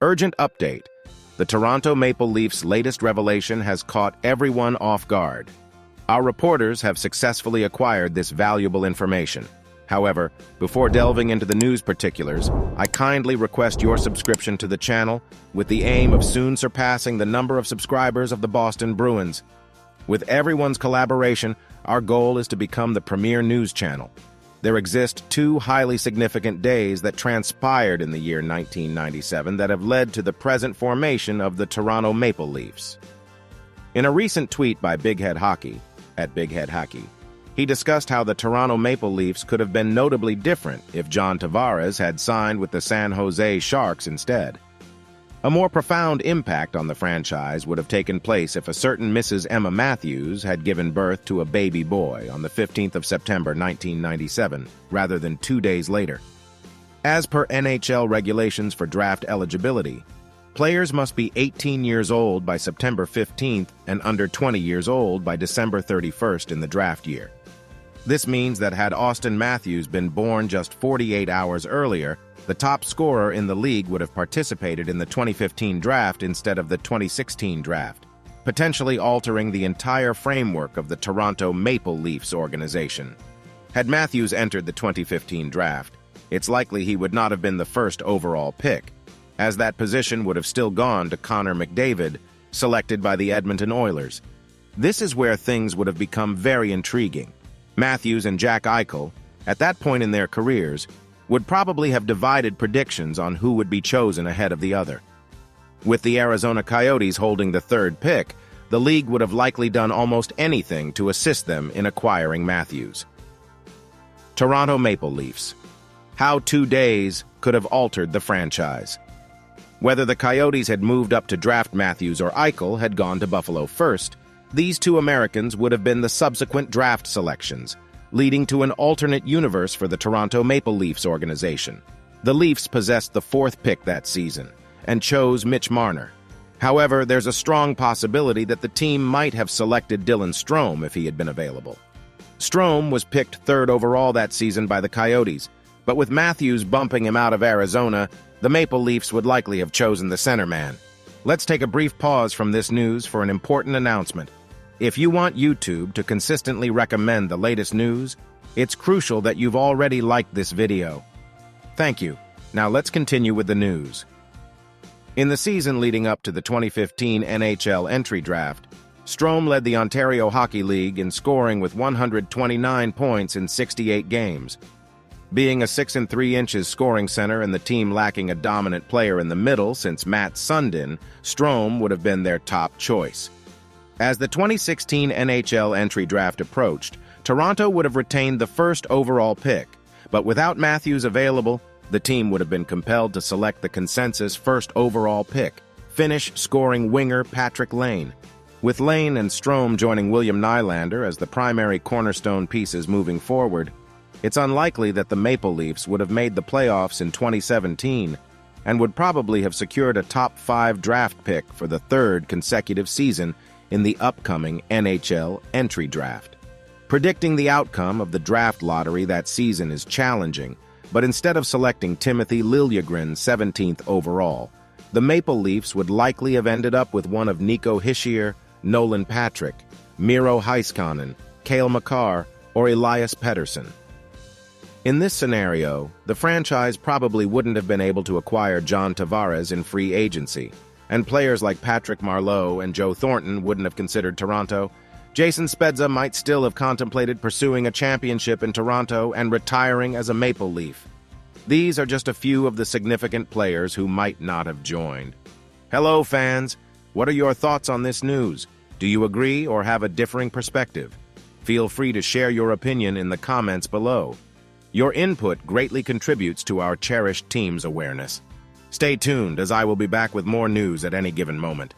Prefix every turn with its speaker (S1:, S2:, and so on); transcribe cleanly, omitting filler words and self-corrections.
S1: Urgent update. The Toronto Maple Leafs' latest revelation has caught everyone off guard. Our reporters have successfully acquired this valuable information. However, before delving into the news particulars, I kindly request your subscription to the channel with the aim of soon surpassing the number of subscribers of the Boston Bruins. With everyone's collaboration, our goal is to become the premier news channel. There exist two highly significant days that transpired in the year 1997 that have led to the present formation of the Toronto Maple Leafs. In a recent tweet by Big Head Hockey, at Big Head Hockey, he discussed how the Toronto Maple Leafs could have been notably different if John Tavares had signed with the San Jose Sharks instead. A more profound impact on the franchise would have taken place if a certain Mrs. Emma Matthews had given birth to a baby boy on the 15th of September 1997, rather than 2 days later. As per NHL regulations for draft eligibility, players must be 18 years old by September 15th and under 20 years old by December 31st in the draft year. This means that had Austin Matthews been born just 48 hours earlier, the top scorer in the league would have participated in the 2015 draft instead of the 2016 draft, potentially altering the entire framework of the Toronto Maple Leafs organization. Had Matthews entered the 2015 draft, it's likely he would not have been the first overall pick, as that position would have still gone to Connor McDavid, selected by the Edmonton Oilers. This is where things would have become very intriguing. Matthews and Jack Eichel, at that point in their careers, would probably have divided predictions on who would be chosen ahead of the other. With the Arizona Coyotes holding the third pick, the league would have likely done almost anything to assist them in acquiring Matthews. Toronto Maple Leafs. How 2 days could have altered the franchise. Whether the Coyotes had moved up to draft Matthews or Eichel had gone to Buffalo first, these two Americans would have been the subsequent draft selections, leading to an alternate universe for the Toronto Maple Leafs organization. The Leafs possessed the fourth pick that season and chose Mitch Marner. However, there's a strong possibility that the team might have selected Dylan Strome if he had been available. Strome was picked third overall that season by the Coyotes, but with Matthews bumping him out of Arizona, the Maple Leafs would likely have chosen the centerman. Let's take a brief pause from this news for an important announcement. If you want YouTube to consistently recommend the latest news, it's crucial that you've already liked this video. Thank you. Now let's continue with the news. In the season leading up to the 2015 NHL entry draft, Strome led the Ontario Hockey League in scoring with 129 points in 68 games. Being a 6 3 scoring center and the team lacking a dominant player in the middle since Matt Sundin, Strome would have been their top choice. As the 2016 NHL entry draft approached, Toronto would have retained the first overall pick, but without Matthews available, the team would have been compelled to select the consensus first overall pick, Finnish scoring winger Patrick Laine. With Laine and Strome joining William Nylander as the primary cornerstone pieces moving forward, it's unlikely that the Maple Leafs would have made the playoffs in 2017 and would probably have secured a top 5 draft pick for the third consecutive season in the upcoming NHL entry draft. Predicting the outcome of the draft lottery that season is challenging, but instead of selecting Timothy Liljegren 17th overall, the Maple Leafs would likely have ended up with one of Nico Hischier, Nolan Patrick, Miro Heiskanen, Cale Makar, or Elias Pettersson. In this scenario, the franchise probably wouldn't have been able to acquire John Tavares in free agency, and players like Patrick Marleau and Joe Thornton wouldn't have considered Toronto. Jason Spezza might still have contemplated pursuing a championship in Toronto and retiring as a Maple Leaf. These are just a few of the significant players who might not have joined. Hello, fans! What are your thoughts on this news? Do you agree or have a differing perspective? Feel free to share your opinion in the comments below. Your input greatly contributes to our cherished team's awareness. Stay tuned, as I will be back with more news at any given moment.